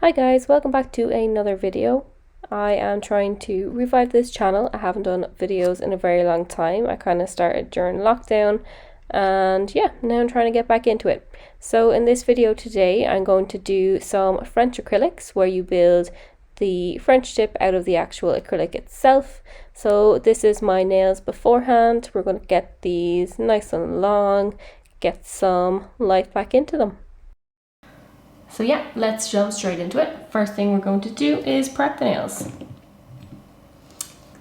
Hi guys, welcome back to another video. I am trying to revive this channel. I haven't done videos in a very long time. I kind of started during lockdown and yeah, now I'm trying to get back into it. So in this video today, I'm going to do some French acrylics where you build the French tip out of the actual acrylic itself. So this is my nails beforehand. We're going to get these nice and long, get some life back into them. So yeah, let's jump straight into it. First thing we're going to do is prep the nails.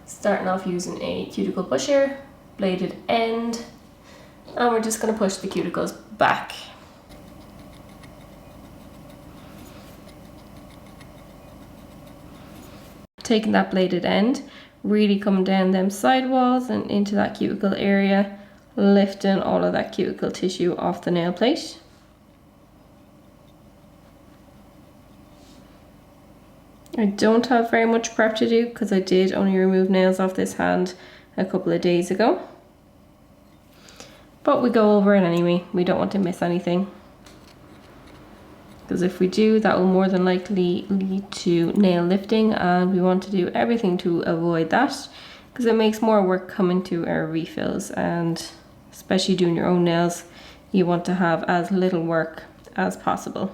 Starting off using a cuticle pusher, bladed end, and we're just going to push the cuticles back. Taking that bladed end, really come down them sidewalls and into that cuticle area, lifting all of that cuticle tissue off the nail plate. I don't have very much prep to do because I did only remove nails off this hand a couple of days ago. But we go over it anyway, we don't want to miss anything. Because if we do, that will more than likely lead to nail lifting, and we want to do everything to avoid that because it makes more work coming to our refills, and especially doing your own nails, you want to have as little work as possible.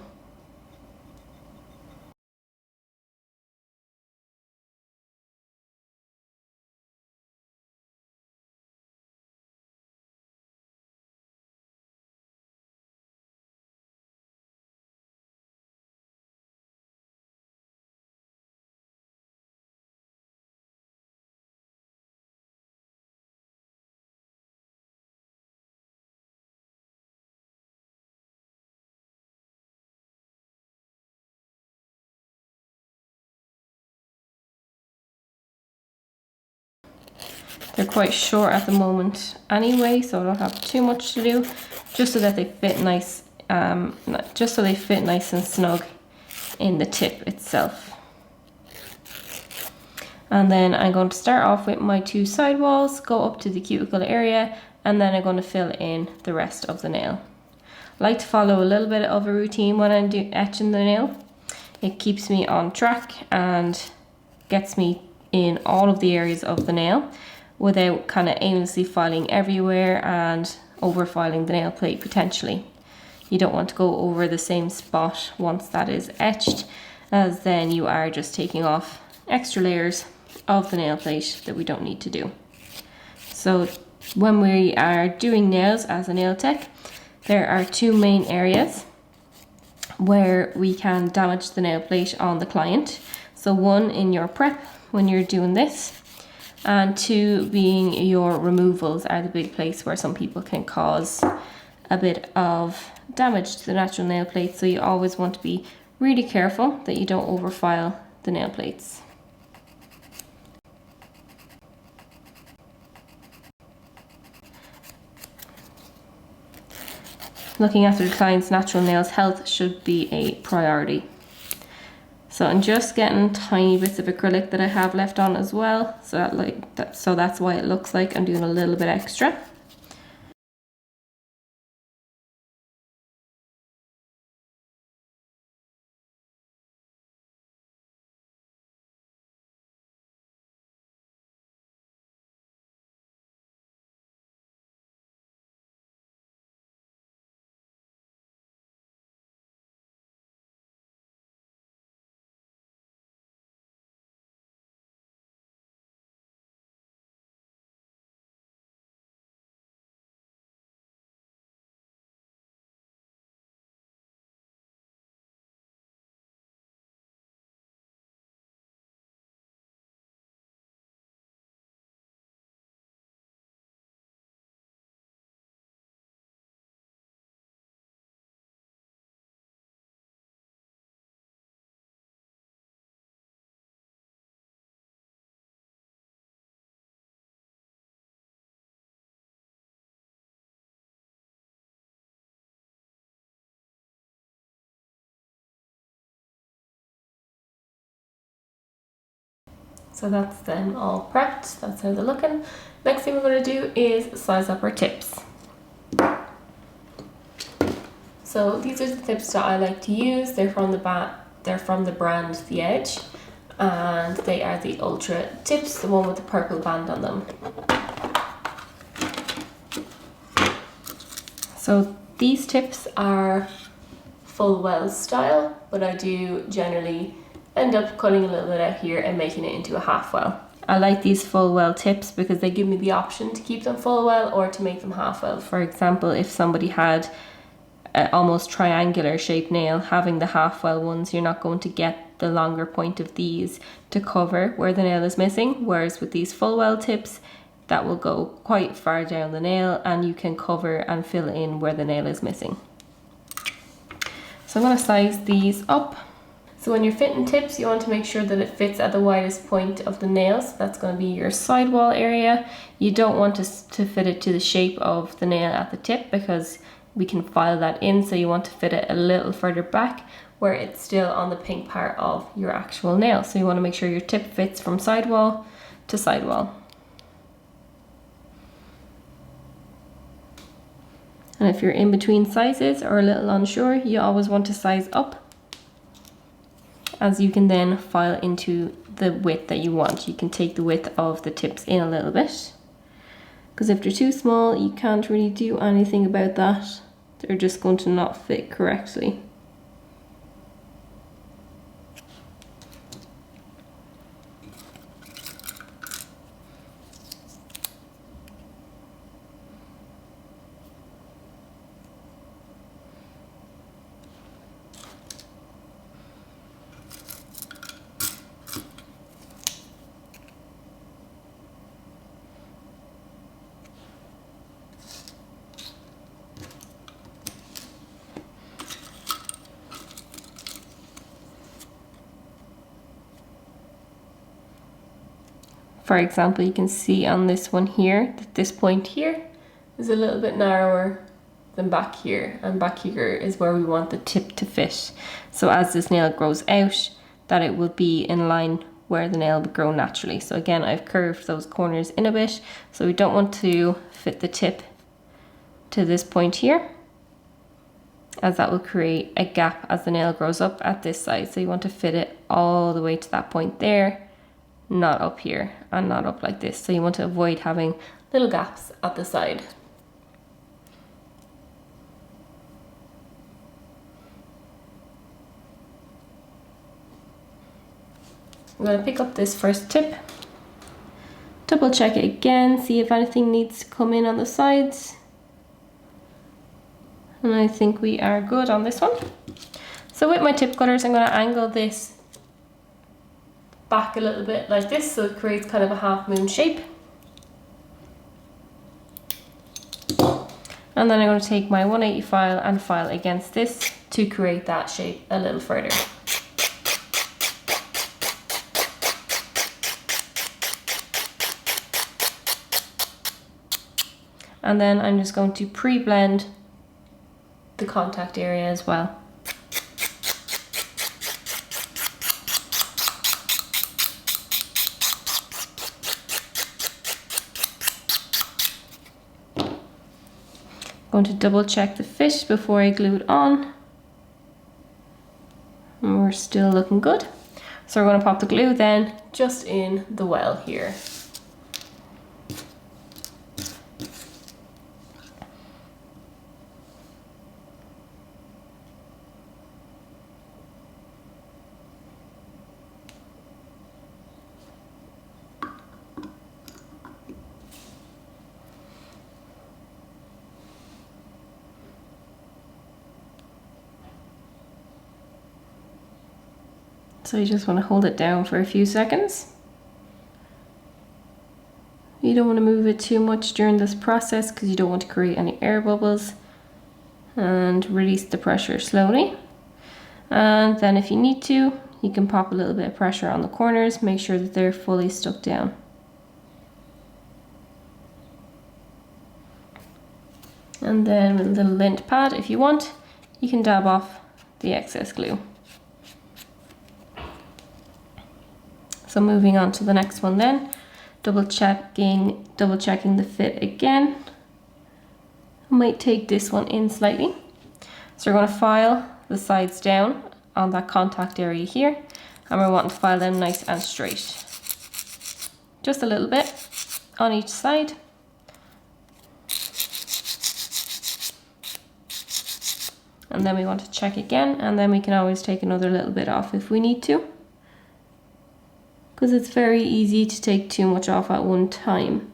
They're quite short at the moment anyway, so I don't have too much to do, just so that they fit nice, just so they fit nice and snug in the tip itself. And then I'm going to start off with my two sidewalls, go up to the cuticle area, and then I'm going to fill in the rest of the nail. I like to follow a little bit of a routine when I'm etching the nail. It keeps me on track and gets me in all of the areas of the nail without kind of aimlessly filing everywhere and over filing the nail plate potentially. You don't want to go over the same spot once that is etched, as then you are just taking off extra layers of the nail plate that we don't need to do. So when we are doing nails as a nail tech, there are two main areas where we can damage the nail plate on the client. So one in your prep when you're doing this, and two being your removals are the big place where some people can cause a bit of damage to the natural nail plate. So you always want to be really careful that you don't overfile the nail plates. Looking after the client's natural nails health should be a priority. So I'm just getting tiny bits of acrylic that I have left on as well, so that's why it looks like I'm doing a little bit extra. So that's them all prepped, that's how they're looking. Next thing we're going to do is size up our tips. So these are the tips that I like to use. They're from the They're from the brand The Edge, and they are the Ultra tips, the one with the purple band on them. So these tips are full well style, but I do generally end up cutting a little bit out here and making it into a half well. I like these full well tips because they give me the option to keep them full well or to make them half well. For example, if somebody had an almost triangular shaped nail, having the half well ones, you're not going to get the longer point of these to cover where the nail is missing, whereas with these full well tips, that will go quite far down the nail and you can cover and fill in where the nail is missing. So I'm going to size these up. So when you're fitting tips, you want to make sure that it fits at the widest point of the nail. So that's going to be your sidewall area. You don't want to fit it to the shape of the nail at the tip because we can file that in. So you want to fit it a little further back where it's still on the pink part of your actual nail. So you want to make sure your tip fits from sidewall to sidewall. And if you're in between sizes or a little unsure, you always want to size up, as you can then file into the width that you want. You can take the width of the tips in a little bit, because if they're too small, you can't really do anything about that. They're just going to not fit correctly. For example, you can see on this one here that this point here is a little bit narrower than back here, and back here is where we want the tip to fit. So as this nail grows out, that it will be in line where the nail would grow naturally. So again, I've curved those corners in a bit, so we don't want to fit the tip to this point here, as that will create a gap as the nail grows up at this side. So you want to fit it all the way to that point there, not up here and not up like this. So you want to avoid having little gaps at the side. I'm going to pick up this first tip, double check it again, see if anything needs to come in on the sides. And I think we are good on this one. So with my tip cutters, I'm going to angle this back a little bit like this, so it creates kind of a half moon shape. And then I'm going to take my 180 file and file against this to create that shape a little further. And then I'm just going to pre-blend the contact area as well. Going to double check the fit before I glue it on. And we're still looking good. So we're going to pop the glue then just in the well here. So you just want to hold it down for a few seconds. You don't want to move it too much during this process because you don't want to create any air bubbles. And release the pressure slowly. And then if you need to, you can pop a little bit of pressure on the corners, make sure that they're fully stuck down. And then with a little lint pad, if you want, you can dab off the excess glue. So moving on to the next one then, double checking the fit again. I might take this one in slightly. So we're going to file the sides down on that contact area here, and we're wanting to file them nice and straight. Just a little bit on each side. And then we want to check again, and then we can always take another little bit off if we need to, because it's very easy to take too much off at one time.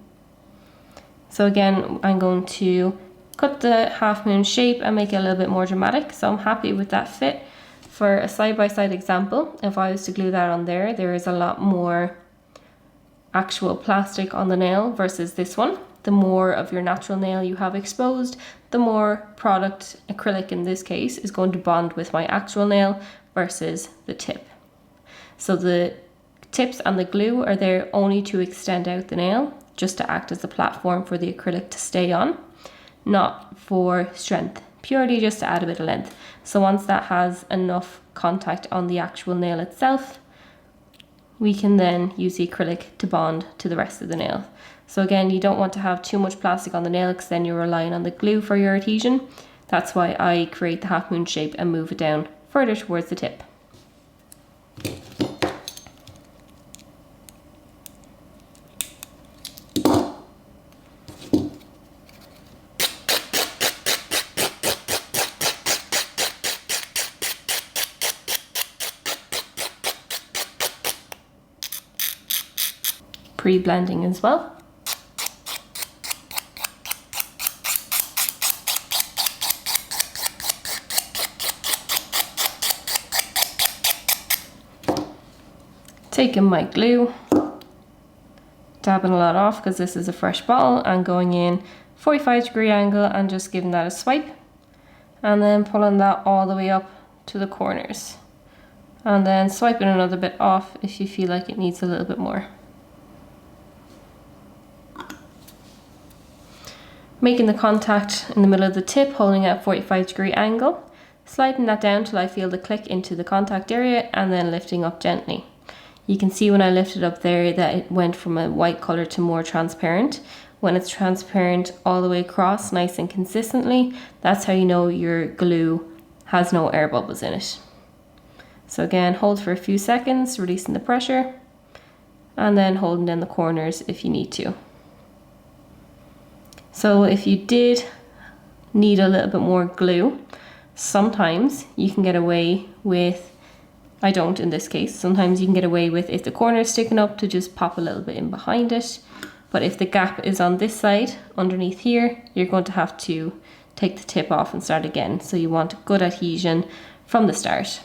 So again, I'm going to cut the half moon shape and make it a little bit more dramatic. So I'm happy with that fit. For a side-by-side example, if I was to glue that on there, there is a lot more actual plastic on the nail versus this one. The more of your natural nail you have exposed, the more product, acrylic in this case, is going to bond with my actual nail versus the tip. So the tips and the glue are there only to extend out the nail, just to act as a platform for the acrylic to stay on, not for strength, purely just to add a bit of length. So once that has enough contact on the actual nail itself, we can then use the acrylic to bond to the rest of the nail. So again, you don't want to have too much plastic on the nail because then you're relying on the glue for your adhesion. That's why I create the half moon shape and move it down further towards the tip. Pre-blending as well. Taking my glue, dabbing a lot off because this is a fresh bottle, and going in 45-degree angle and just giving that a swipe, and then pulling that all the way up to the corners, and then swiping another bit off if you feel like it needs a little bit more. Making the contact in the middle of the tip, holding at a 45-degree angle, sliding that down till I feel the click into the contact area, and then lifting up gently. You can see when I lifted up there that it went from a white color to more transparent. When it's transparent all the way across, nice and consistently, that's how you know your glue has no air bubbles in it. So again, hold for a few seconds, releasing the pressure, and then holding down the corners if you need to. So if you did need a little bit more glue, sometimes you can get away with, I don't in this case, sometimes you can get away with, if the corner is sticking up, to just pop a little bit in behind it. But if the gap is on this side, underneath here, you're going to have to take the tip off and start again. So you want good adhesion from the start.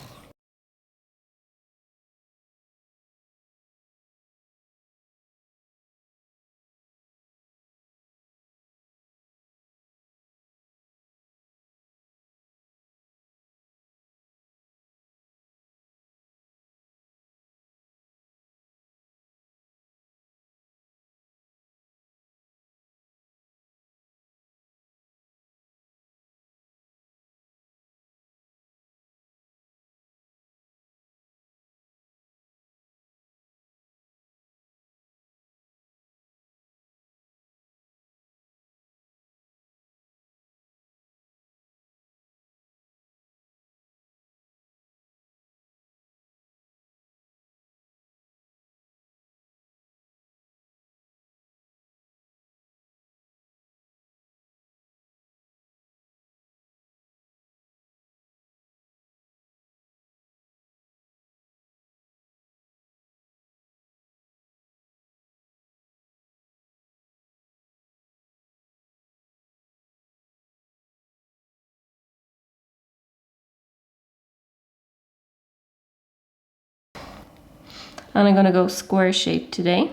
And I'm going to go square shape today.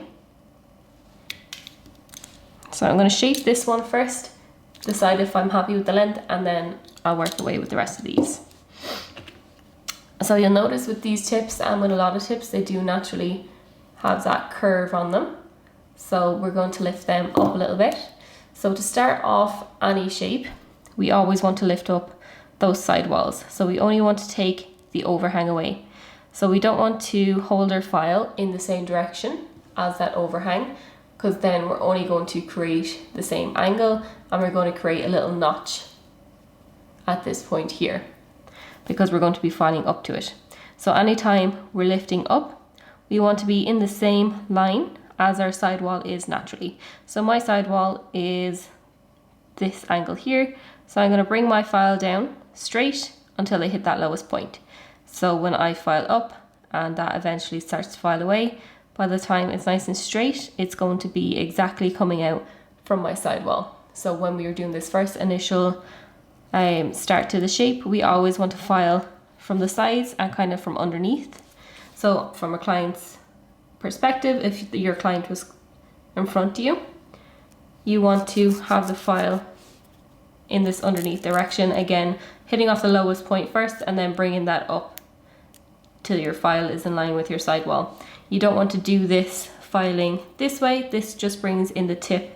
So I'm going to shape this one first, decide if I'm happy with the length, and then I'll work away with the rest of these. So you'll notice with these tips, and with a lot of tips, they do naturally have that curve on them. So we're going to lift them up a little bit. So to start off any shape, we always want to lift up those side walls. So we only want to take the overhang away. So we don't want to hold our file in the same direction as that overhang, because then we're only going to create the same angle, and we're going to create a little notch at this point here. because we're going to be filing up to it. So anytime we're lifting up, we want to be in the same line as our sidewall is naturally. So my sidewall is this angle here. So I'm going to bring my file down straight until I hit that lowest point. So when I file up and that eventually starts to file away, by the time it's nice and straight, it's going to be exactly coming out from my sidewall. So when we were doing this first initial start to the shape, we always want to file from the sides and kind of from underneath. So from a client's perspective, if your client was in front of you, you want to have the file in this underneath direction, again hitting off the lowest point first and then bringing that up till your file is in line with your sidewall. You don't want to do this filing this way, this just brings in the tip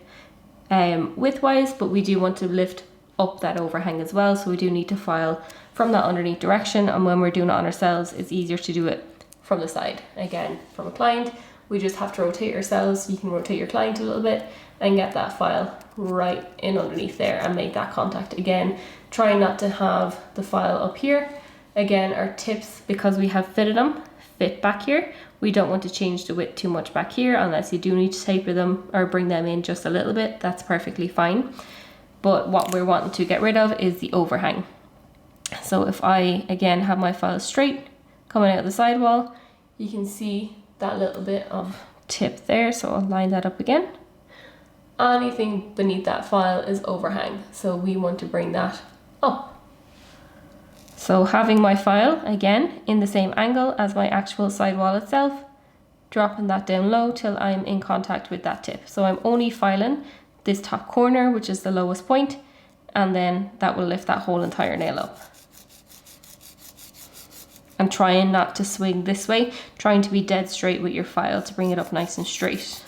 widthwise, but we do want to lift up that overhang as well, so we do need to file from that underneath direction, and when we're doing it on ourselves it's easier to do it from the side. Again, from a client, we just have to rotate ourselves. You can rotate your client a little bit and get that file right in underneath there and make that contact. Again, try not to have the file up here. Again, our tips, because we have fitted them, fit back here. We don't want to change the width too much back here unless you do need to taper them or bring them in just a little bit. That's perfectly fine. But what we're wanting to get rid of is the overhang. So if I, again, have my file straight, coming out of the sidewall, you can see that little bit of tip there, so I'll line that up again. Anything beneath that file is overhang, so we want to bring that up. So having my file, again, in the same angle as my actual sidewall itself, dropping that down low till I'm in contact with that tip. So I'm only filing this top corner, which is the lowest point, and then that will lift that whole entire nail up. And trying not to swing this way, trying to be dead straight with your file to bring it up nice and straight.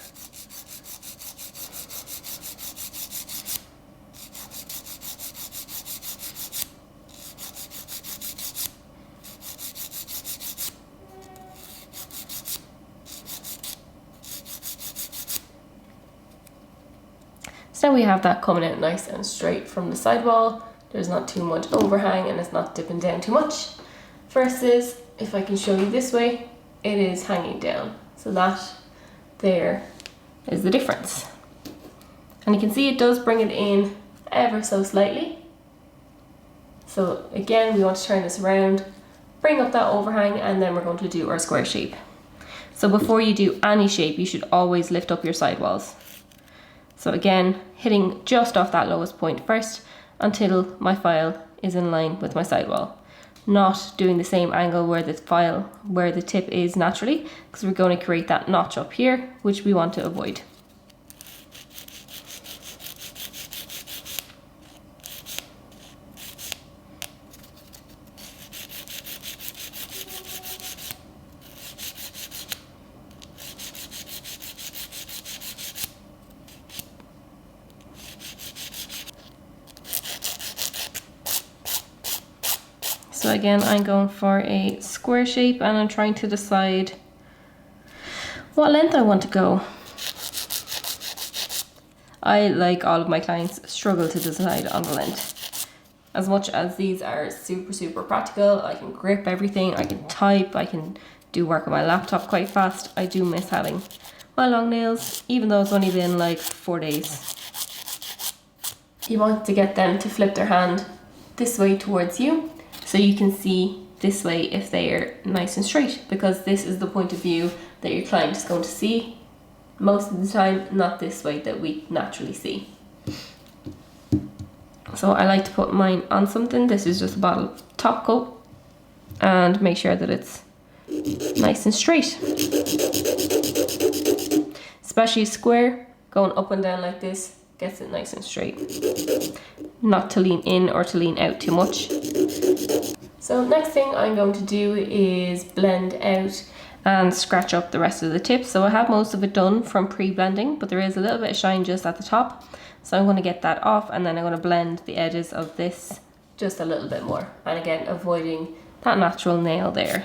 So now we have that coming out nice and straight from the sidewall. There's not too much overhang and it's not dipping down too much. Versus, if I can show you this way, it is hanging down. So that there is the difference. And you can see it does bring it in ever so slightly. So again, we want to turn this around, bring up that overhang, and then we're going to do our square shape. So before you do any shape, you should always lift up your sidewalls. So again, hitting just off that lowest point first until my file is in line with my sidewall. Not doing the same angle where the tip is naturally, because we're going to create that notch up here, which we want to avoid. So again, I'm going for a square shape and I'm trying to decide what length I want to go. I, like all of my clients, struggle to decide on the length. As much as these are super practical, I can grip everything, I can type, I can do work on my laptop quite fast, I do miss having my long nails, even though it's only been like 4 days. You want to get them to flip their hand this way towards you, so you can see this way if they are nice and straight, because this is the point of view that your client is going to see most of the time, not this way that we naturally see. So I like to put mine on something. This is just a bottle top coat, and make sure that it's nice and straight. Especially square, going up and down like this gets it nice and straight. Not to lean in or to lean out too much. So next thing I'm going to do is blend out and scratch up the rest of the tip. So I have most of it done from pre-blending, but there is a little bit of shine just at the top. So I'm going to get that off, and then I'm going to blend the edges of this just a little bit more. And again, avoiding that natural nail there.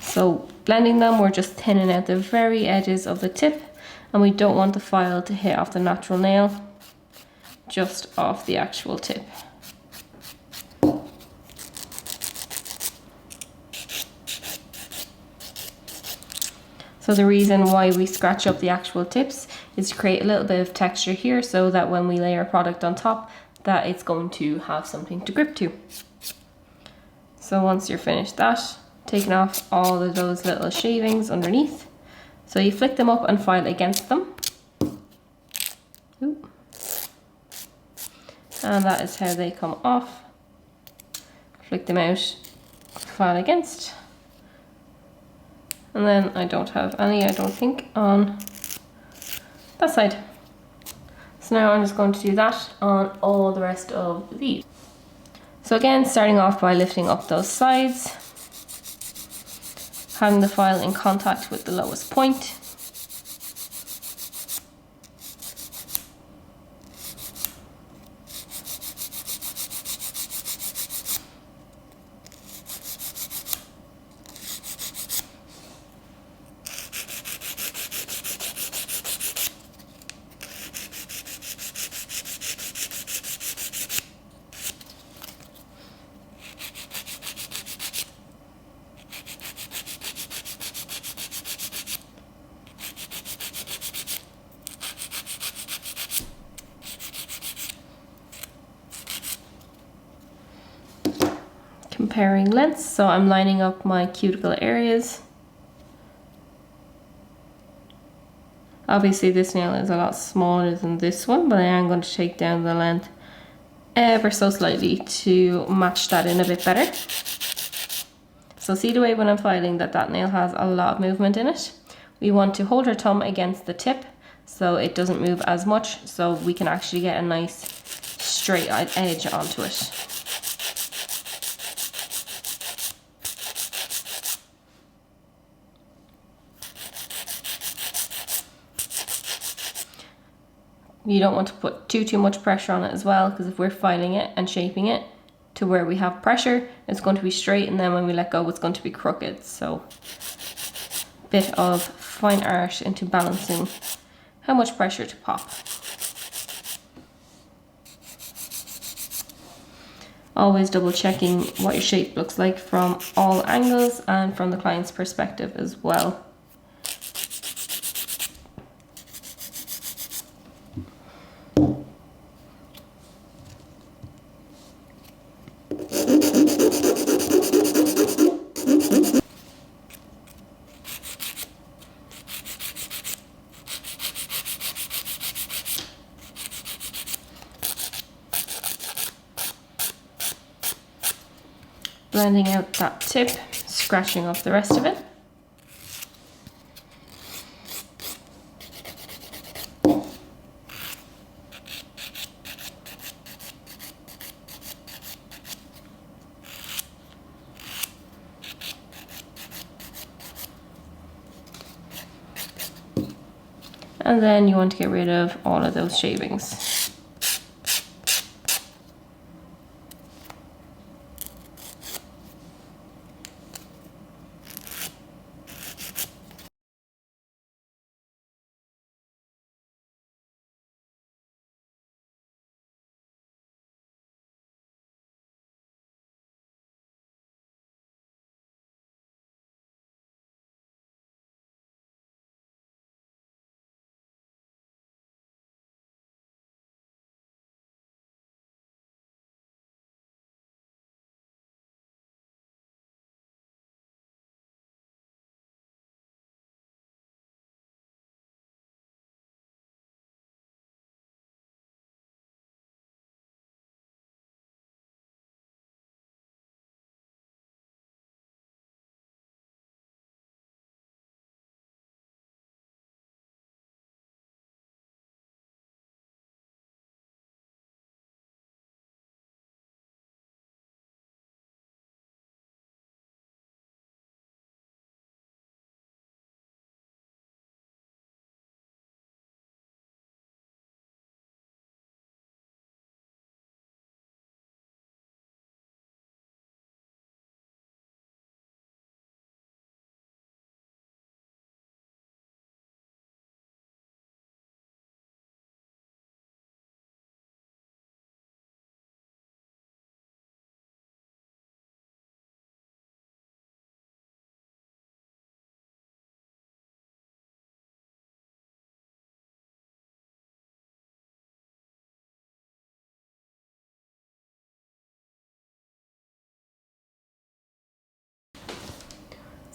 So blending them, we're just thinning out the very edges of the tip, and we don't want the file to hit off the natural nail, just off the actual tip. So the reason why we scratch up the actual tips is to create a little bit of texture here, so that when we lay our product on top, that it's going to have something to grip to. So once you're finished that, taking off all of those little shavings underneath, so you flick them up and file against them. Ooh. And that is how they come off. Flick them out, file against. And then I don't have any, I don't think, on that side. So now I'm just going to do that on all the rest of these. So again, starting off by lifting up those sides, having the file in contact with the lowest point. Comparing lengths, so I'm lining up my cuticle areas. Obviously this nail is a lot smaller than this one, but I am going to take down the length ever so slightly to match that in a bit better. So see the way when I'm filing that nail has a lot of movement in it. We want to hold our thumb against the tip so it doesn't move as much, so we can actually get a nice straight edge onto it. You don't want to put too much pressure on it as well, because if we're filing it and shaping it to where we have pressure, it's going to be straight, and then when we let go, it's going to be crooked. So a bit of fine art into balancing how much pressure to pop. Always double checking what your shape looks like from all angles and from the client's perspective as well. Blending out that tip, scratching off the rest of it. And then you want to get rid of all of those shavings.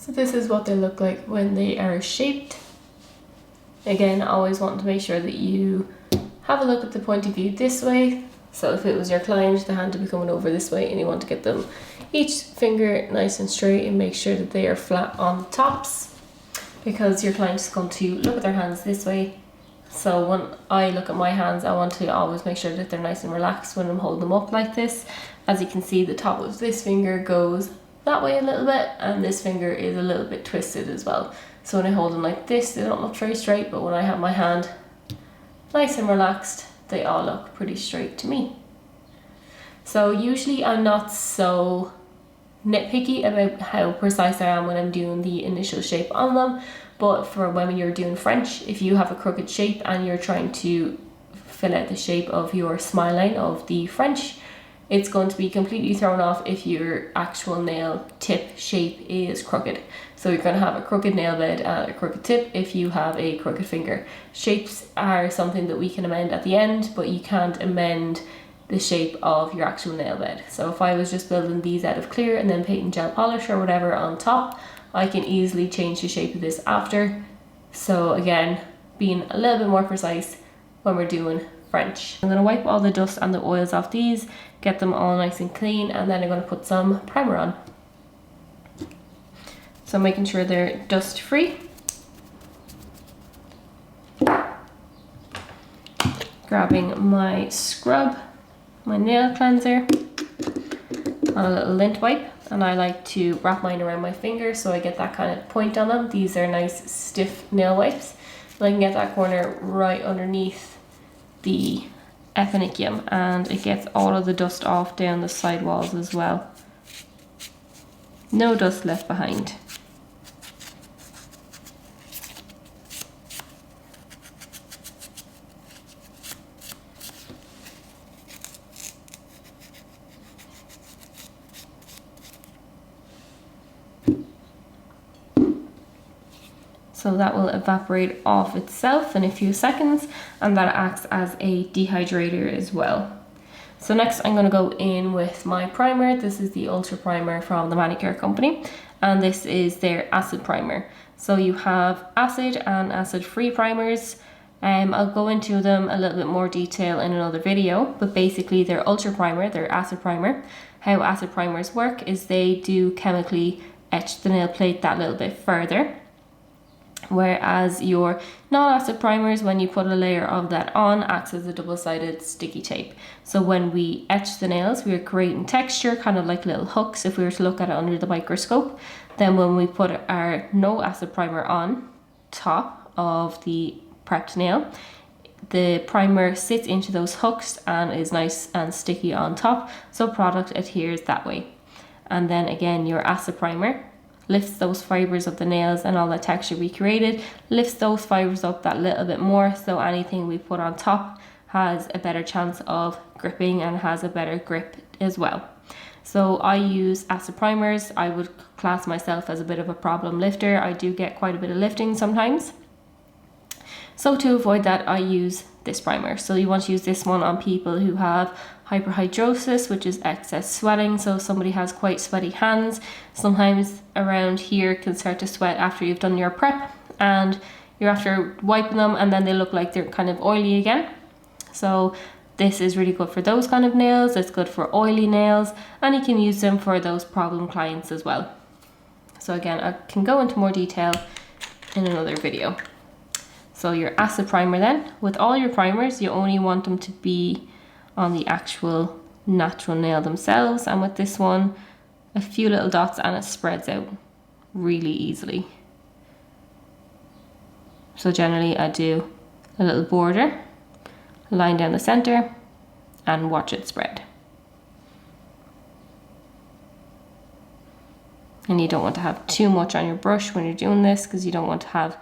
So this is what they look like when they are shaped. Again, always want to make sure that you have a look at the point of view this way. So if it was your client, the hand would be coming over this way, and you want to get them each finger nice and straight and make sure that they are flat on the tops, because your client is going to look at their hands this way. So when I look at my hands, I want to always make sure that they're nice and relaxed when I'm holding them up like this. As you can see, the top of this finger goes that way a little bit, and this finger is a little bit twisted as well. So when I hold them like this, they don't look very straight, but when I have my hand nice and relaxed, they all look pretty straight to me. So usually I'm not so nitpicky about how precise I am when I'm doing the initial shape on them, but for when you're doing French, if you have a crooked shape and you're trying to fill out the shape of your smile line of the French, it's going to be completely thrown off if your actual nail tip shape is crooked. So you're going to have a crooked nail bed and a crooked tip if you have a crooked finger. Shapes are something that we can amend at the end, but you can't amend the shape of your actual nail bed. So if I was just building these out of clear and then painting gel polish or whatever on top, I can easily change the shape of this after. So again, being a little bit more precise when we're doing French. I'm going to wipe all the dust and the oils off these, get them all nice and clean, and then I'm going to put some primer on. So making sure they're dust free. Grabbing my scrub, my nail cleanser, on a little lint wipe, and I like to wrap mine around my finger so I get that kind of point on them. These are nice stiff nail wipes, and I can get that corner right underneath the eponychium, and it gets all of the dust off down the side walls as well. No dust left behind. So that will evaporate off itself in a few seconds, and that acts as a dehydrator as well. So next I'm going to go in with my primer. This is the Ultra Primer from the Manicure Company, and this is their acid primer. So you have acid and acid-free primers. I'll go into them a little bit more detail in another video, but basically their Ultra Primer, their acid primer, how acid primers work is they do chemically etch the nail plate that little bit further. Whereas your non-acid primers, when you put a layer of that on, acts as a double-sided sticky tape. So when we etch the nails, we're creating texture, kind of like little hooks if we were to look at it under the microscope. Then when we put our no acid primer on top of the prepped nail, the primer sits into those hooks and is nice and sticky on top, so product adheres that way. And then again, your acid primer lifts those fibers of the nails and all that texture we created, lifts those fibers up that little bit more, so anything we put on top has a better chance of gripping and has a better grip as well. So I use acid primers. I would class myself as a bit of a problem lifter. I do get quite a bit of lifting sometimes. So to avoid that, I use this primer. So you want to use this one on people who have hyperhidrosis, which is excess sweating. So if somebody has quite sweaty hands, sometimes around here can start to sweat after you've done your prep, and you're after wiping them and then they look like they're kind of oily again. So this is really good for those kind of nails. It's good for oily nails, and you can use them for those problem clients as well. So again, I can go into more detail in another video. So your acid primer then, with all your primers, you only want them to be on the actual natural nail themselves, and with this one, a few little dots and it spreads out really easily. So generally I do a little border, line down the center, and watch it spread. And you don't want to have too much on your brush when you're doing this, because you don't want to have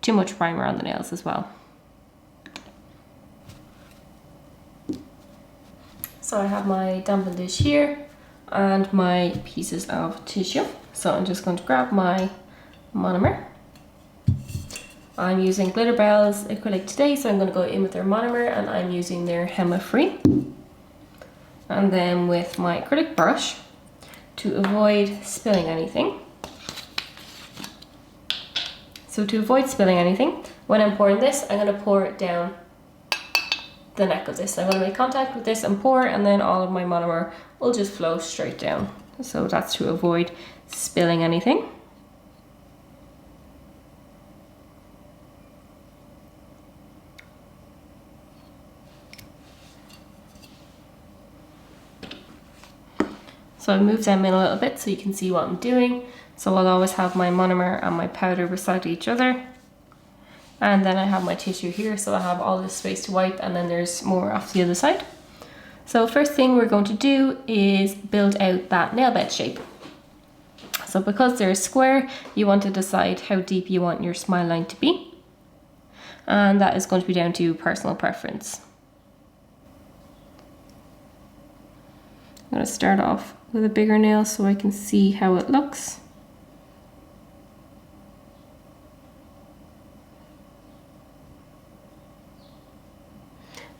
too much primer on the nails as well. So I have my dampened dish here and my pieces of tissue. So I'm just going to grab my monomer. I'm using Glitter Bell's acrylic today, so I'm going to go in with their monomer, and I'm using their Hema Free. And then with my acrylic brush, to avoid spilling anything, So to avoid spilling anything, when I'm pouring this, I'm going to pour it down the neck of this. I'm going to make contact with this and pour, and then all of my monomer will just flow straight down. So that's to avoid spilling anything. So I move them in a little bit so you can see what I'm doing. So I'll always have my monomer and my powder beside each other. And then I have my tissue here, so I have all this space to wipe, and then there's more off the other side. So first thing we're going to do is build out that nail bed shape. So because they're square, you want to decide how deep you want your smile line to be. And that is going to be down to personal preference. I'm going to start off with a bigger nail so I can see how it looks.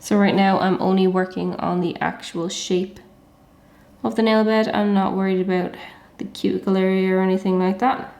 So right now I'm only working on the actual shape of the nail bed. I'm not worried about the cuticle area or anything like that.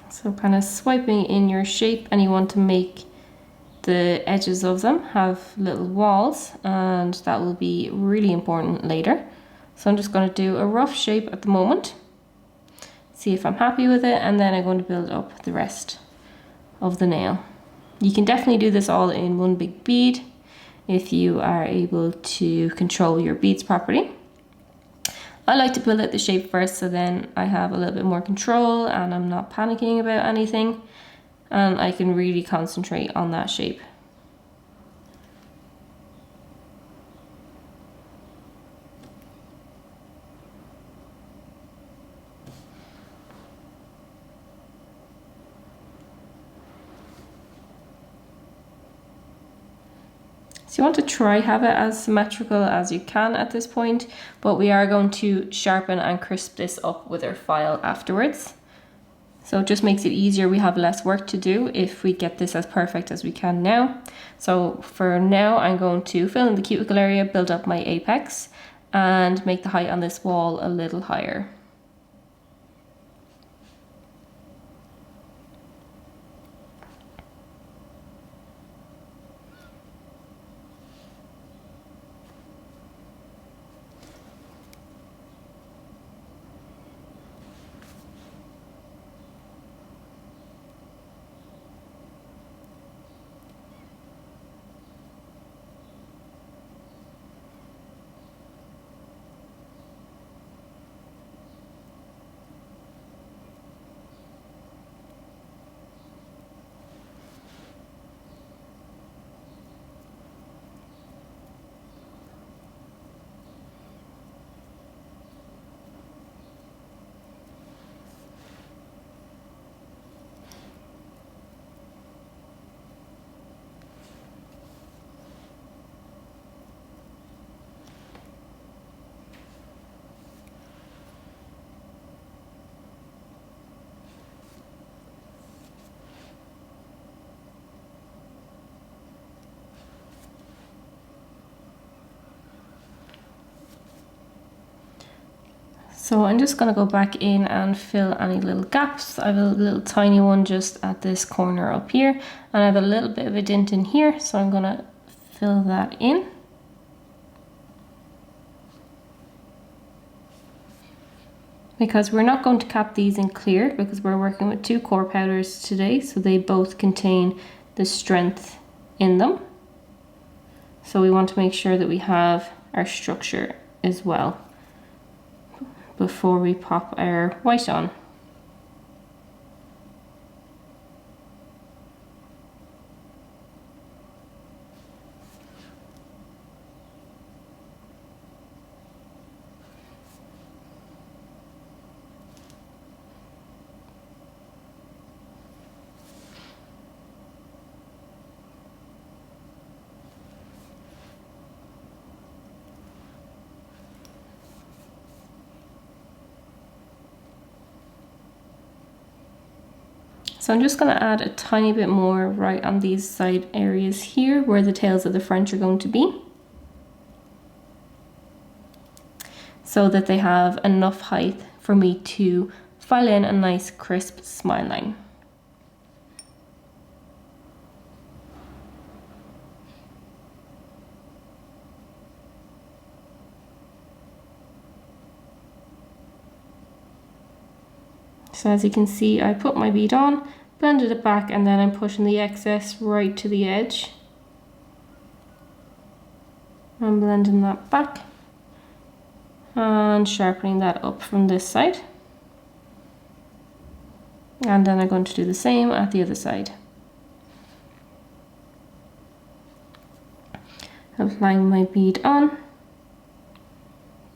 So kind of swiping in your shape, and you want to make the edges of them have little walls, and that will be really important later. So I'm just going to do a rough shape at the moment, see if I'm happy with it, and then I'm going to build up the rest of the nail. You can definitely do this all in one big bead if you are able to control your beads properly. I like to build out the shape first, so then I have a little bit more control and I'm not panicking about anything, and I can really concentrate on that shape. So you want to try have it as symmetrical as you can at this point, but we are going to sharpen and crisp this up with our file afterwards. So it just makes it easier. We have less work to do if we get this as perfect as we can now. So for now, I'm going to fill in the cuticle area, build up my apex, and make the height on this wall a little higher. So I'm just going to go back in and fill any little gaps. I have a little tiny one just at this corner up here, and I have a little bit of a dent in here, so I'm going to fill that in. Because we're not going to cap these in clear, because we're working with 2 core powders today, so they both contain the strength in them. So we want to make sure that we have our structure as well before we pop our white on. So I'm just going to add a tiny bit more right on these side areas here where the tails of the French are going to be, so that they have enough height for me to file in a nice crisp smile line. So as you can see, I put my bead on, blended it back, and then I'm pushing the excess right to the edge. I'm blending that back and sharpening that up from this side. And then I'm going to do the same at the other side. Applying my bead on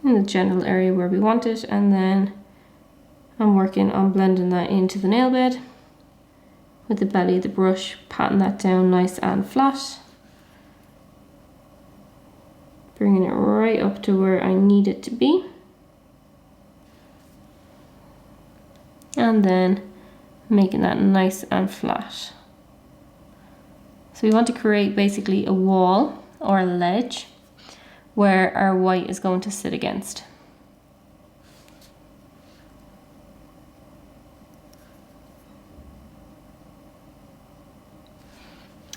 in the general area where we want it, and then I'm working on blending that into the nail bed with the belly of the brush, patting that down nice and flat, bringing it right up to where I need it to be, and then making that nice and flat. So we want to create basically a wall or a ledge where our white is going to sit against.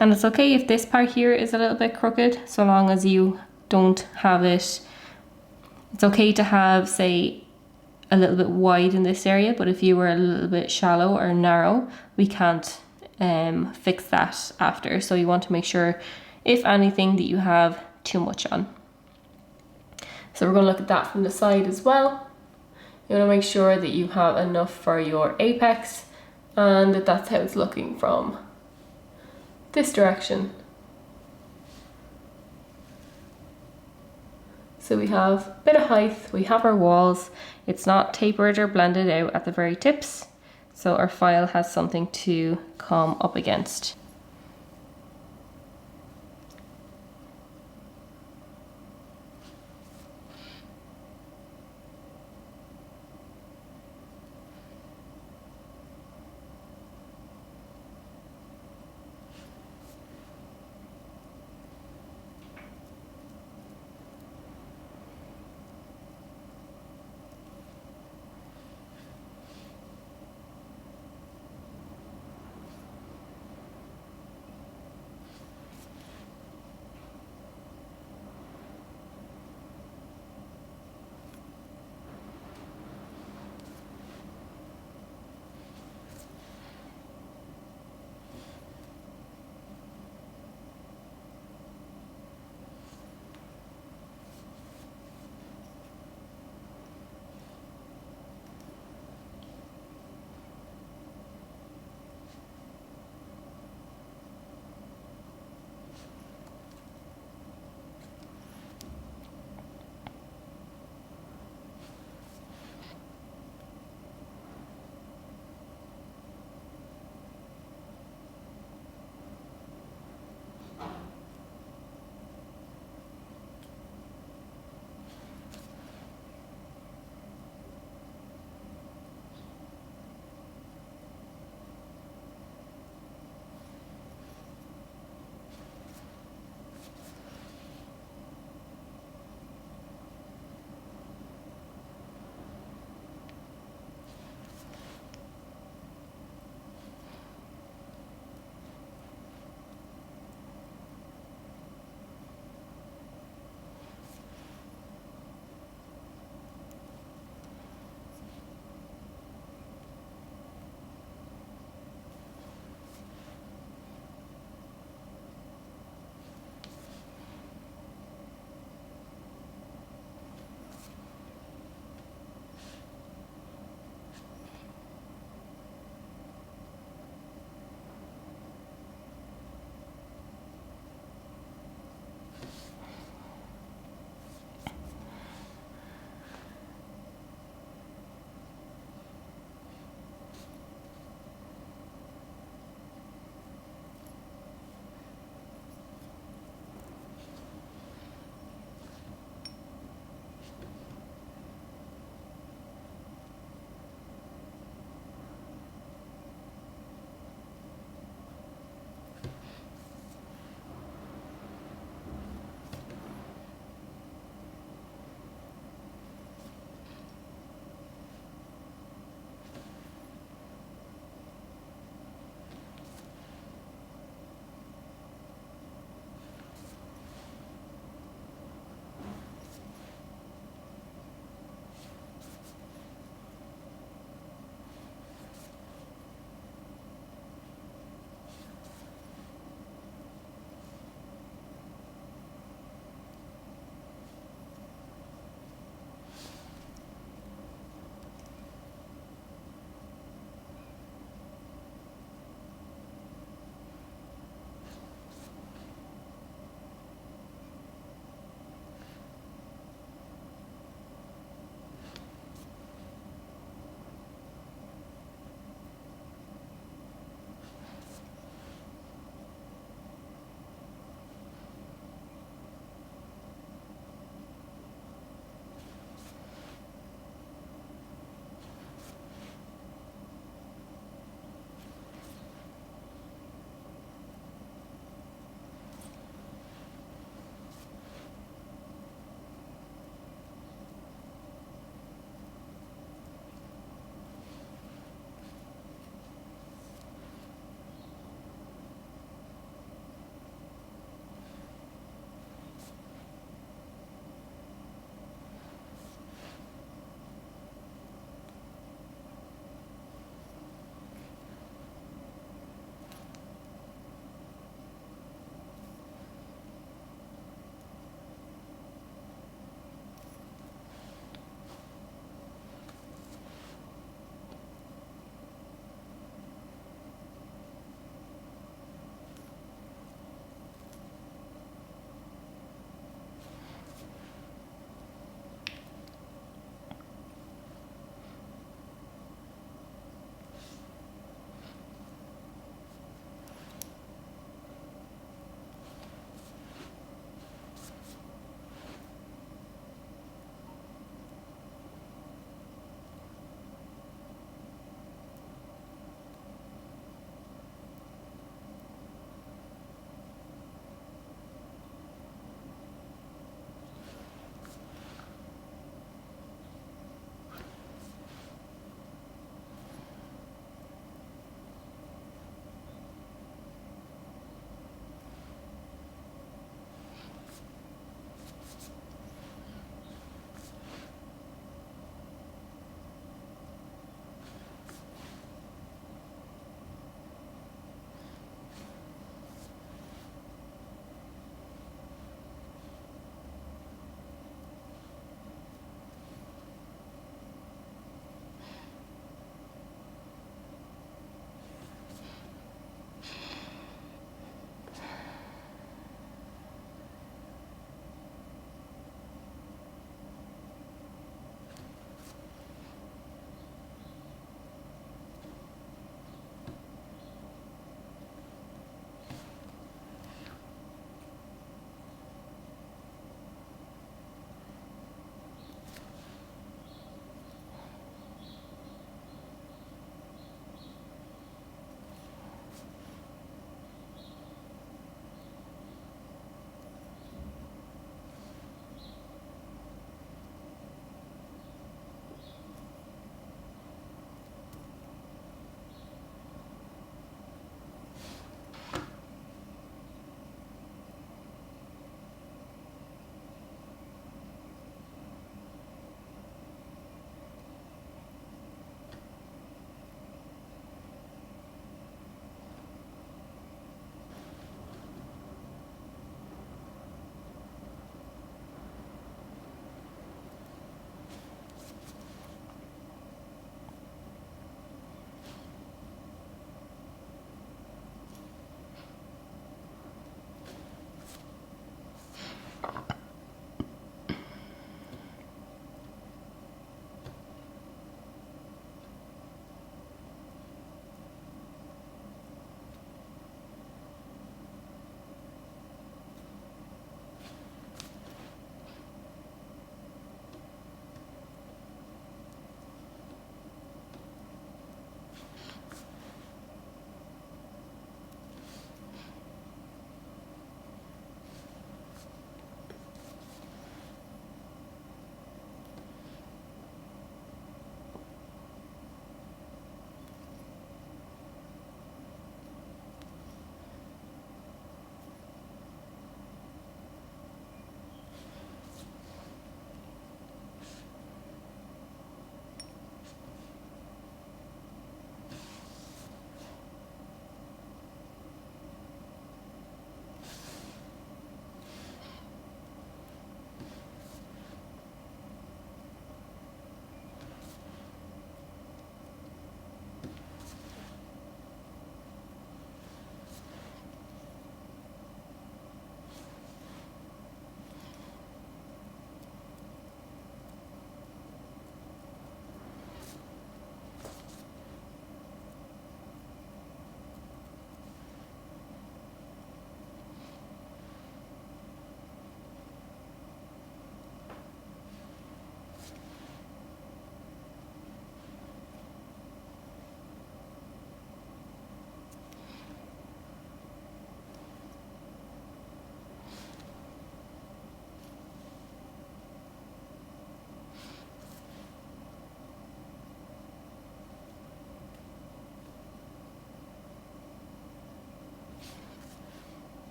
And it's okay if this part here is a little bit crooked, so long as you don't have it. It's okay to have, say, a little bit wide in this area, but if you were a little bit shallow or narrow, we can't fix that after. So you want to make sure, if anything, that you have too much on. So we're going to look at that from the side as well. You want to make sure that you have enough for your apex and that that's how it's looking from this direction. So we have a bit of height, we have our walls, it's not tapered or blended out at the very tips, so our file has something to come up against.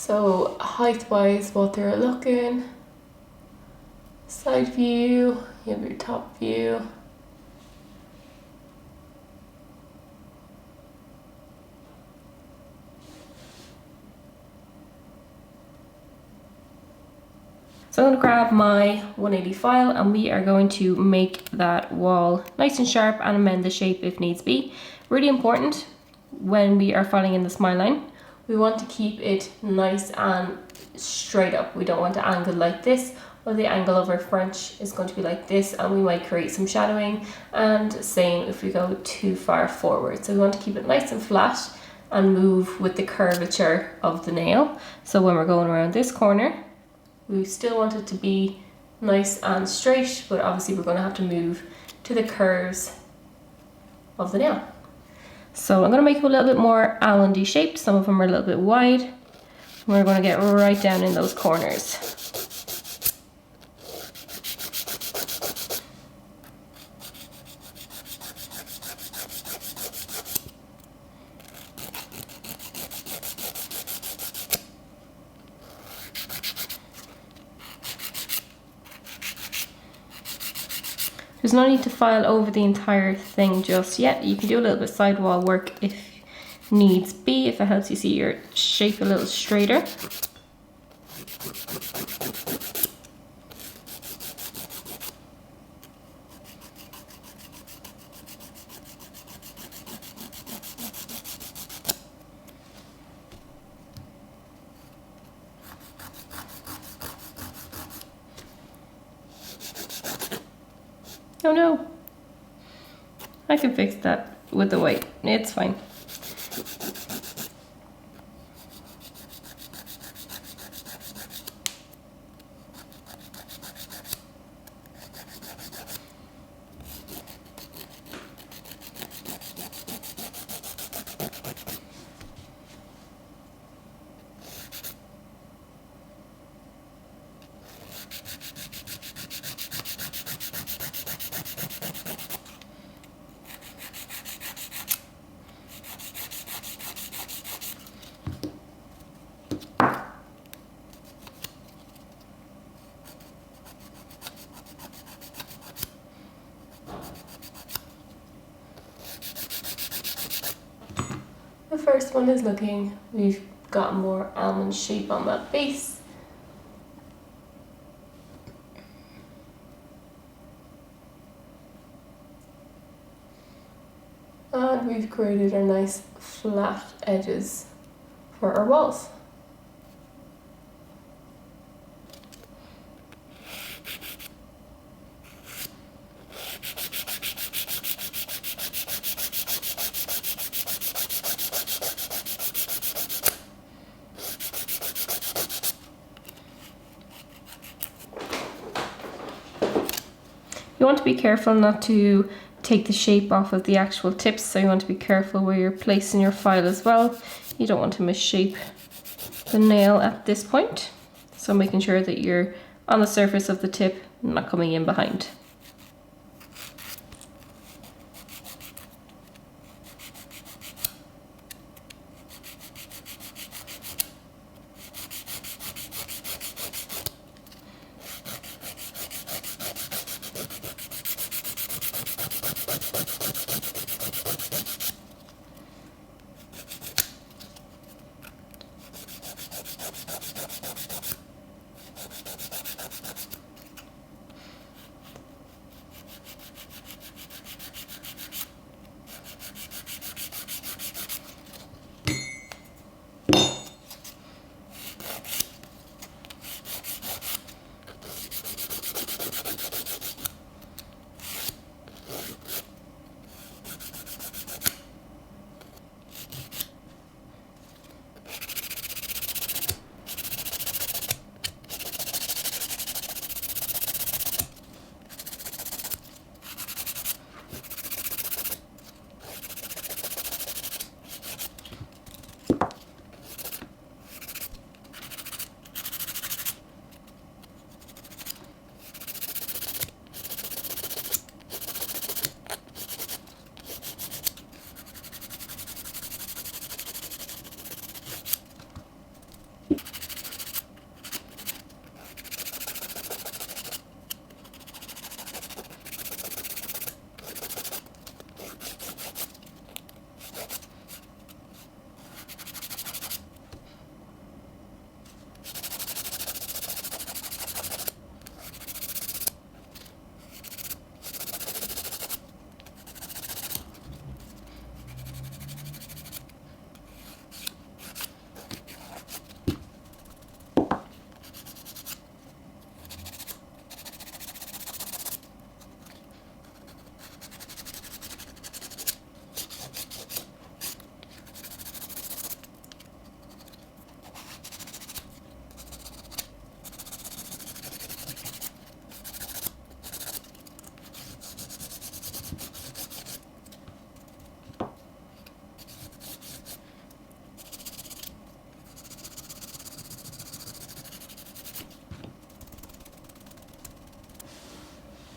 So height wise, what they're looking, side view, you have your top view. So I'm going to grab my 180 file and we are going to make that wall nice and sharp and amend the shape if needs be. Really important when we are filing in the smile line, we want to keep it nice and straight up. We don't want to angle like this, or the angle of our French is going to be like this, and we might create some shadowing, and same if we go too far forward. So we want to keep it nice and flat and move with the curvature of the nail. So when we're going around this corner, we still want it to be nice and straight, but obviously we're going to have to move to the curves of the nail. So I'm going to make it a little bit more almondy shaped. Some of them are a little bit wide. We're going to get right down in those corners. There's no need to file over the entire thing just yet. You can do a little bit of sidewall work if needs be, if it helps you see your shape a little straighter. Oh no, I can fix that with the white, it's fine. The first one is looking, we've got more almond shape on that base. And we've created our nice flat edges for our walls. You want to be careful not to take the shape off of the actual tips, so you want to be careful where you're placing your file as well. You don't want to misshape the nail at this point, so making sure that you're on the surface of the tip, not coming in behind.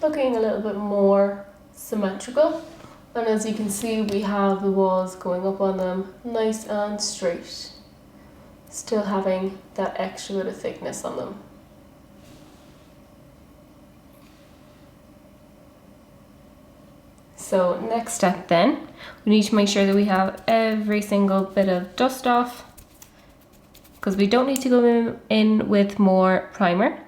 looking a little bit more symmetrical. And as you can see, we have the walls going up on them nice and straight, still having that extra bit of thickness on them. So next step then, we need to make sure that we have every single bit of dust off, because we don't need to go in with more primer,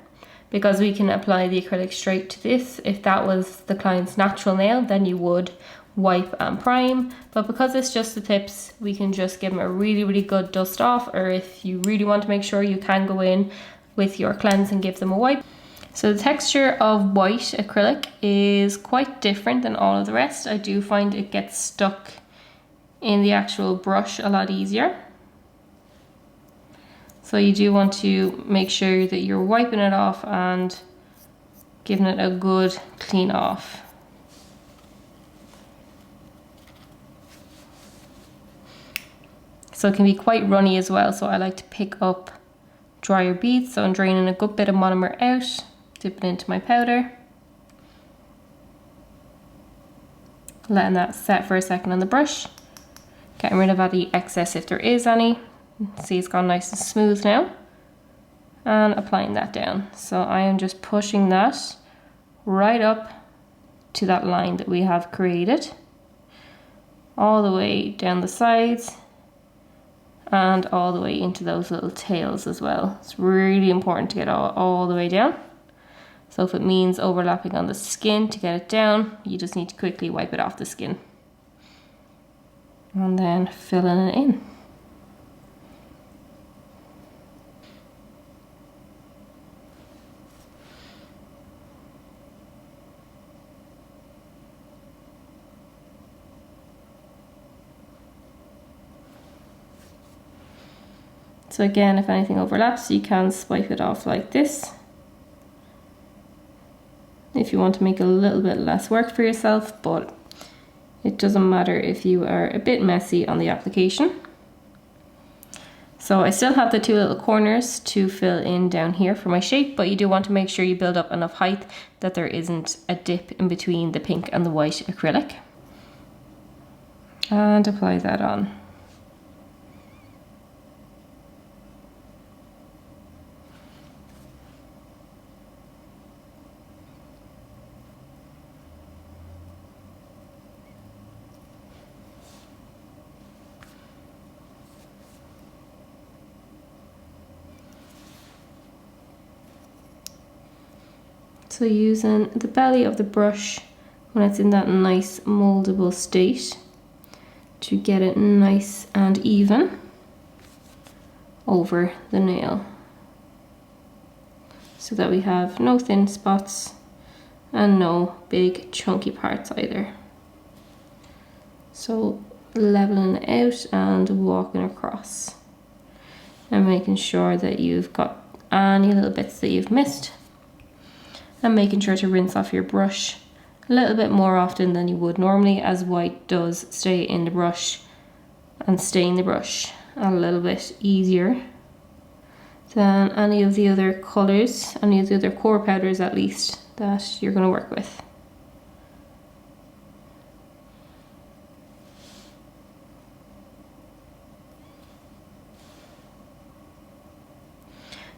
because we can apply the acrylic straight to this. If that was the client's natural nail, then you would wipe and prime, but because it's just the tips, we can just give them a really good dust off, or if you really want to make sure, you can go in with your cleanse and give them a wipe. So the texture of white acrylic is quite different than all of the rest. I do find it gets stuck in the actual brush a lot easier. So you do want to make sure that you're wiping it off and giving it a good clean off. So it can be quite runny as well, so I like to pick up drier beads. So I'm draining a good bit of monomer out, dip it into my powder, letting that set for a second on the brush, getting rid of any excess if there is any. See, it's gone nice and smooth now, and applying that down. So I am just pushing that right up to that line that we have created, all the way down the sides and all the way into those little tails as well. It's really important to get all the way down. So if it means overlapping on the skin to get it down, you just need to quickly wipe it off the skin. And then filling it in. So again, if anything overlaps, you can swipe it off like this, if you want to make a little bit less work for yourself, but it doesn't matter if you are a bit messy on the application. So I still have the two little corners to fill in down here for my shape, but you do want to make sure you build up enough height that there isn't a dip in between the pink and the white acrylic. And apply that on. So using the belly of the brush when it's in that nice moldable state to get it nice and even over the nail, so that we have no thin spots and no big chunky parts either. So leveling it out and walking across and making sure that you've got any little bits that you've missed, and making sure to rinse off your brush a little bit more often than you would normally, as white does stay in the brush and stain the brush a little bit easier than any of the other colours, any of the other core powders at least, that you're going to work with.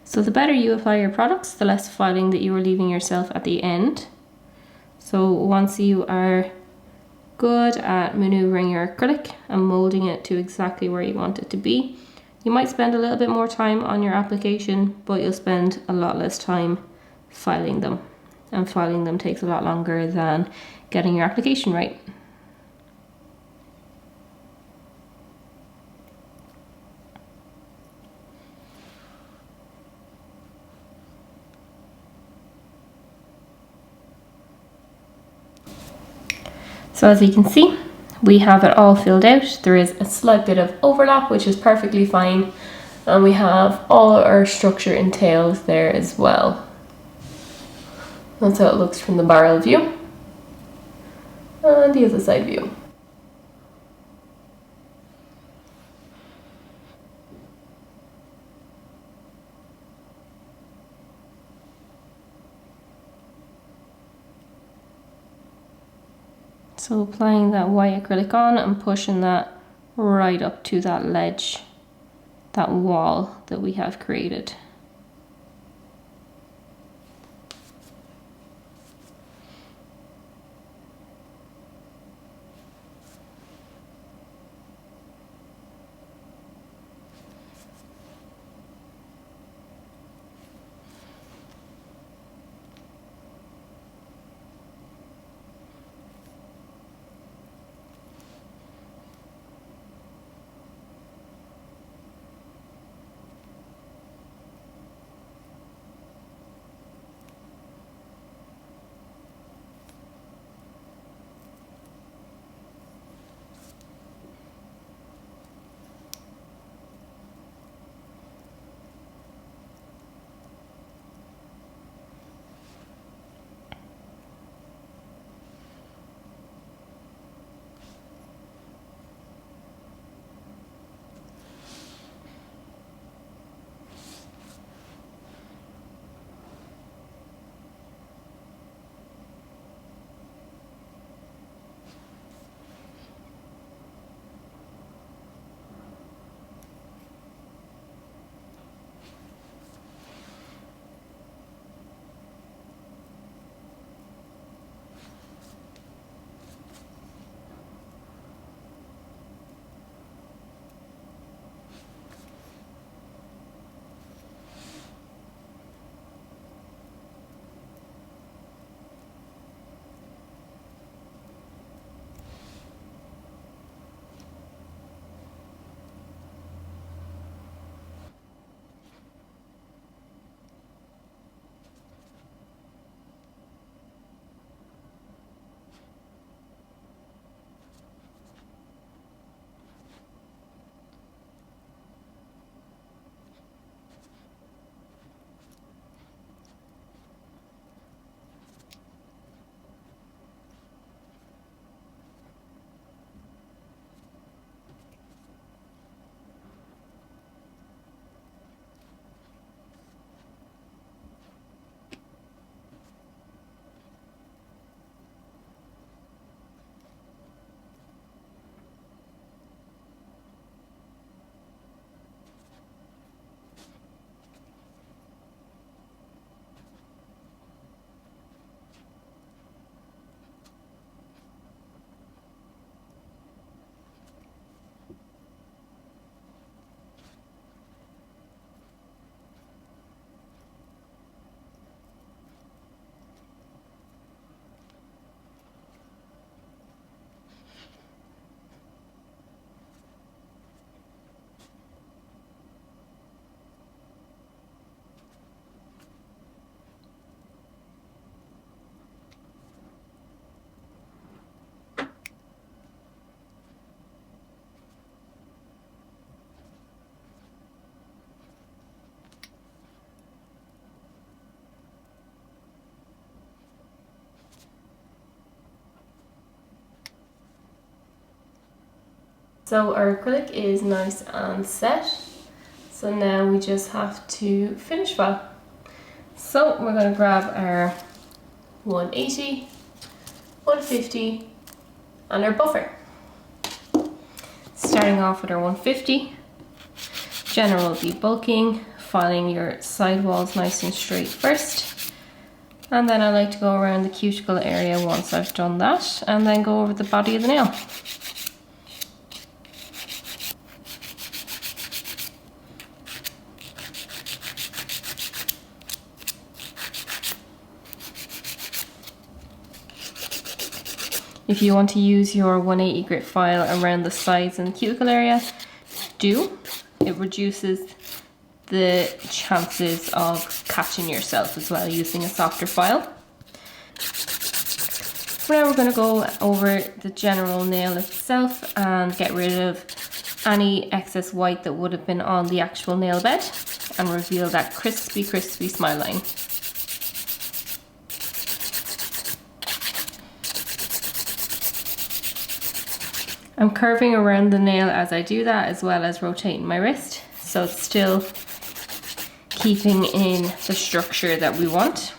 So the better you apply your products, the less filing that you are leaving yourself at the end. So once you are good at maneuvering your acrylic and molding it to exactly where you want it to be, you might spend a little bit more time on your application, but you'll spend a lot less time filing them. And filing them takes a lot longer than getting your application right. So as you can see, we have it all filled out. There is a slight bit of overlap, which is perfectly fine. And we have all our structure and tails there as well. That's how it looks from the barrel view. And the other side view. So applying that white acrylic on and pushing that right up to that ledge, that wall that we have created. So our acrylic is nice and set. So now we just have to finish file. So we're going to grab our 180, 150 and our buffer. Starting off with our 150, general debulking, filing your sidewalls nice and straight first. And then I like to go around the cuticle area once I've done that, and then go over the body of the nail. If you want to use your 180 grit file around the sides and the cuticle area, do. It reduces the chances of catching yourself as well using a softer file. Now we're going to go over the general nail itself and get rid of any excess white that would have been on the actual nail bed and reveal that crispy smile line. I'm curving around the nail as I do that, as well as rotating my wrist, so it's still keeping in the structure that we want.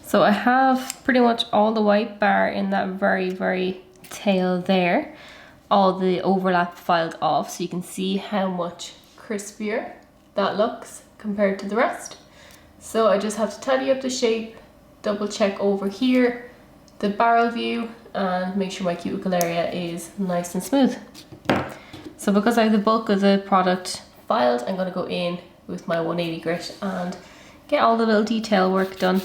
So I have pretty much all the white bar in that very tail there. All the overlap filed off, so you can see how much crispier that looks compared to the rest. So I just have to tidy up the shape, double check over here, the barrel view, and make sure my cuticle area is nice and smooth. So because I have the bulk of the product filed, I'm going to go in with my 180 grit and get all the little detail work done.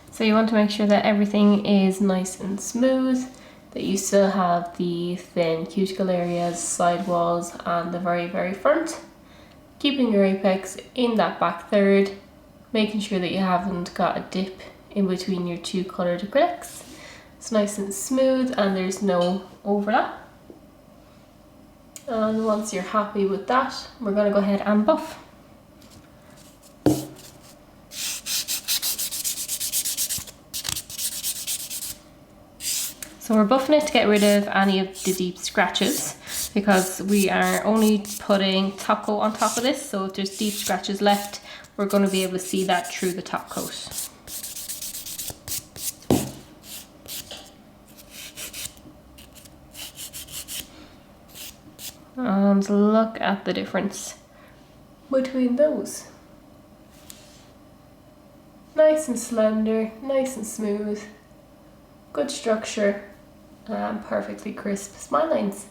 So you want to make sure that everything is nice and smooth, that you still have the thin cuticle areas, side walls, and the very front. Keeping your apex in that back third, making sure that you haven't got a dip in between your two coloured acrylics. It's nice and smooth and there's no overlap. And once you're happy with that, we're going to go ahead and buff. So we're buffing it to get rid of any of the deep scratches, because we are only putting top coat on top of this, so if there's deep scratches left, we're going to be able to see that through the top coat. And look at the difference between those. Nice and slender, nice and smooth, good structure, and perfectly crisp smile lines.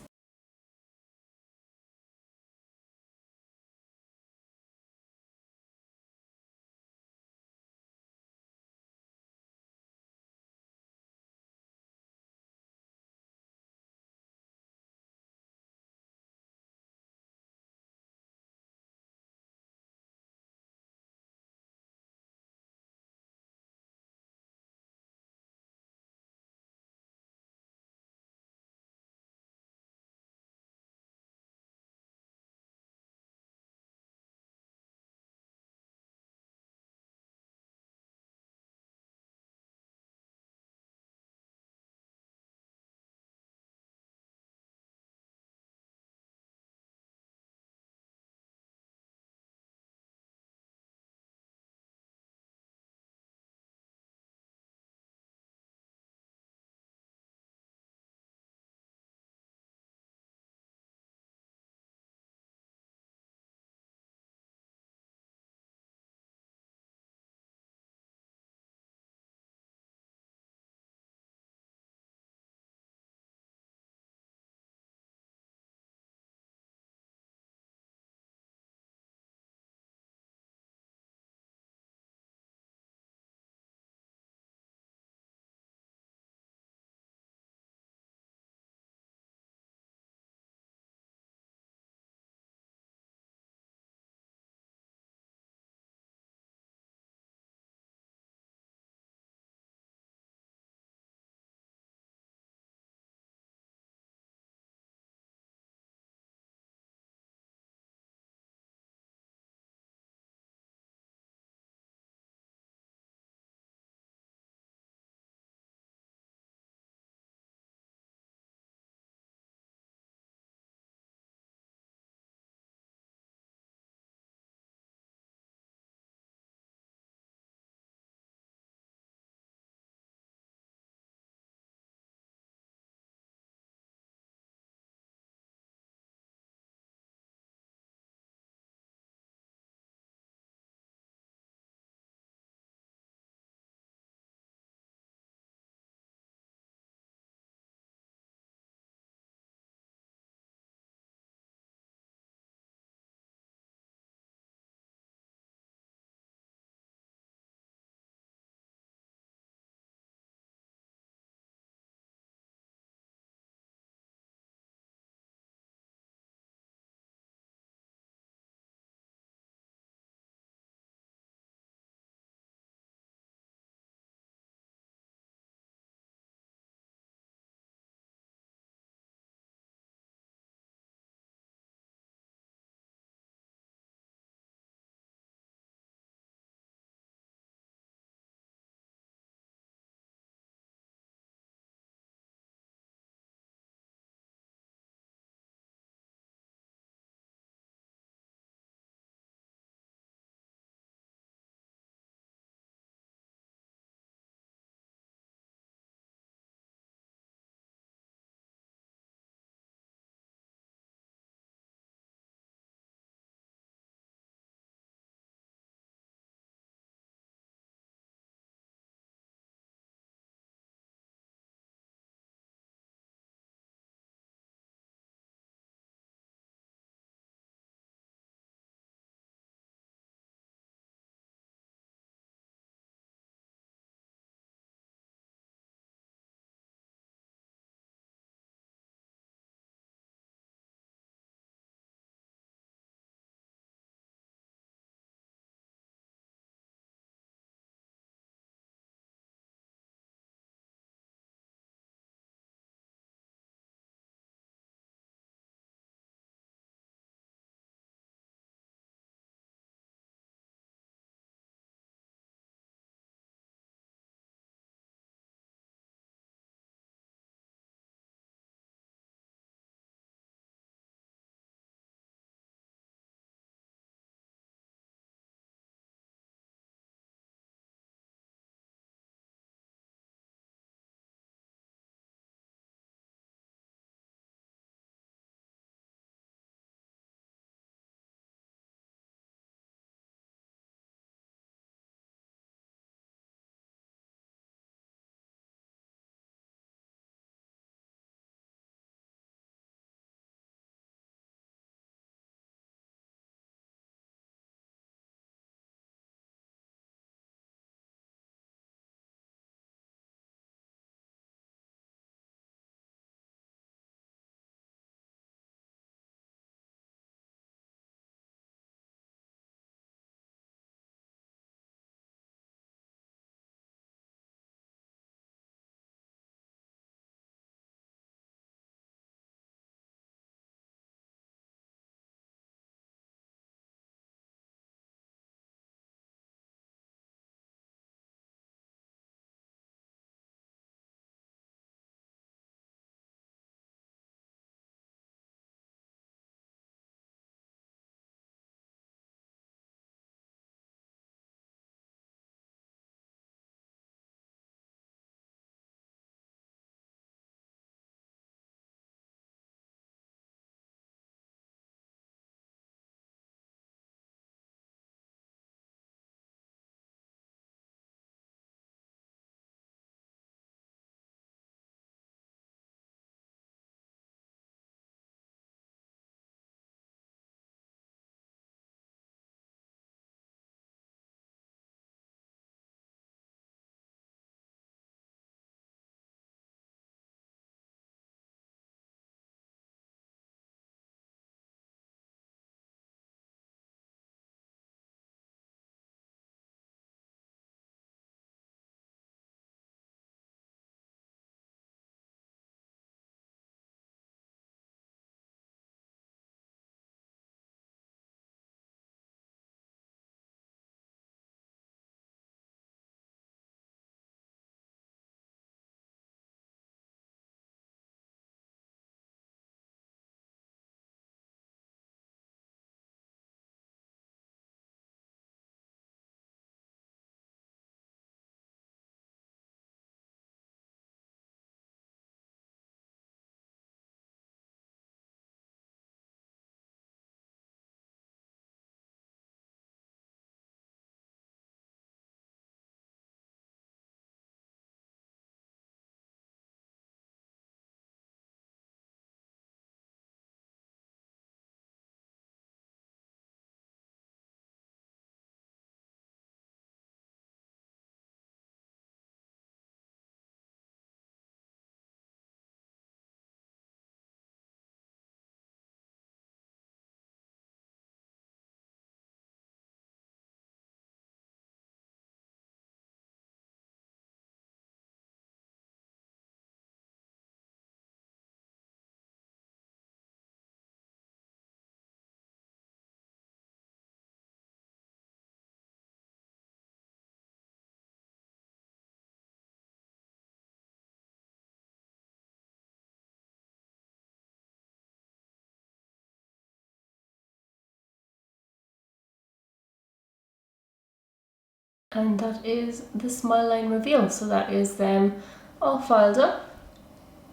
And that is the smile line reveal. So that is them all filed up,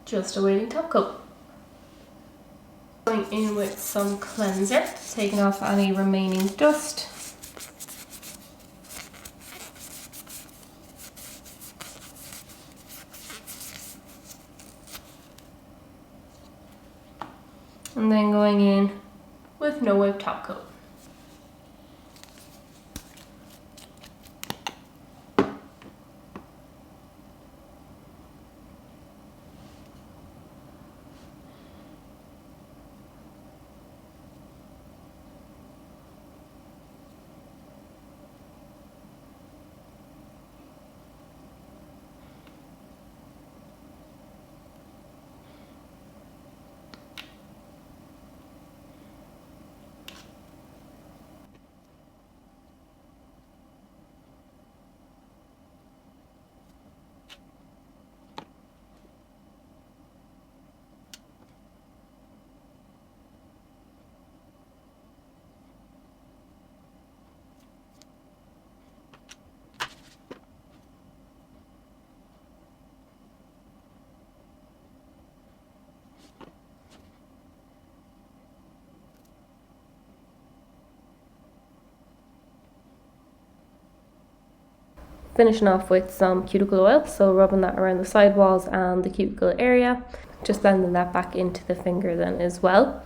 just awaiting top coat. Going in with some cleanser, taking off any remaining dust. And then going in with no wipe top coat. Finishing off with some cuticle oil, so rubbing that around the sidewalls and the cuticle area, just blending that back into the finger then as well.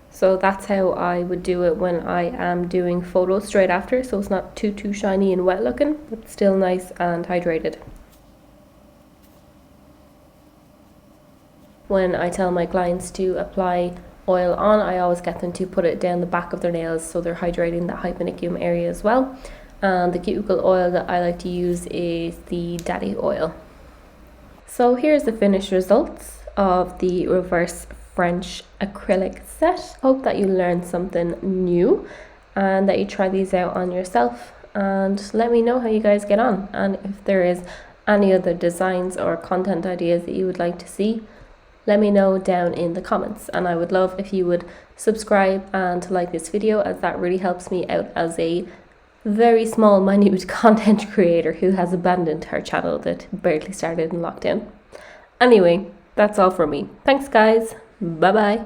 So that's how I would do it when I am doing photos straight after, so it's not too shiny and wet looking, but still nice and hydrated. When I tell my clients to apply oil on, I always get them to put it down the back of their nails so they're hydrating that hyponychium area as well. And the cuticle oil that I like to use is the Daddy oil. So here's the finished results of the reverse French acrylic set. Hope that you learned something new and that you try these out on yourself, and let me know how you guys get on, and if there is any other designs or content ideas that you would like to see, let me know down in the comments. And I would love if you would subscribe and like this video, as that really helps me out as a very small minute content creator who has abandoned her channel that barely started in lockdown. Anyway, that's all from me. Thanks guys, bye bye.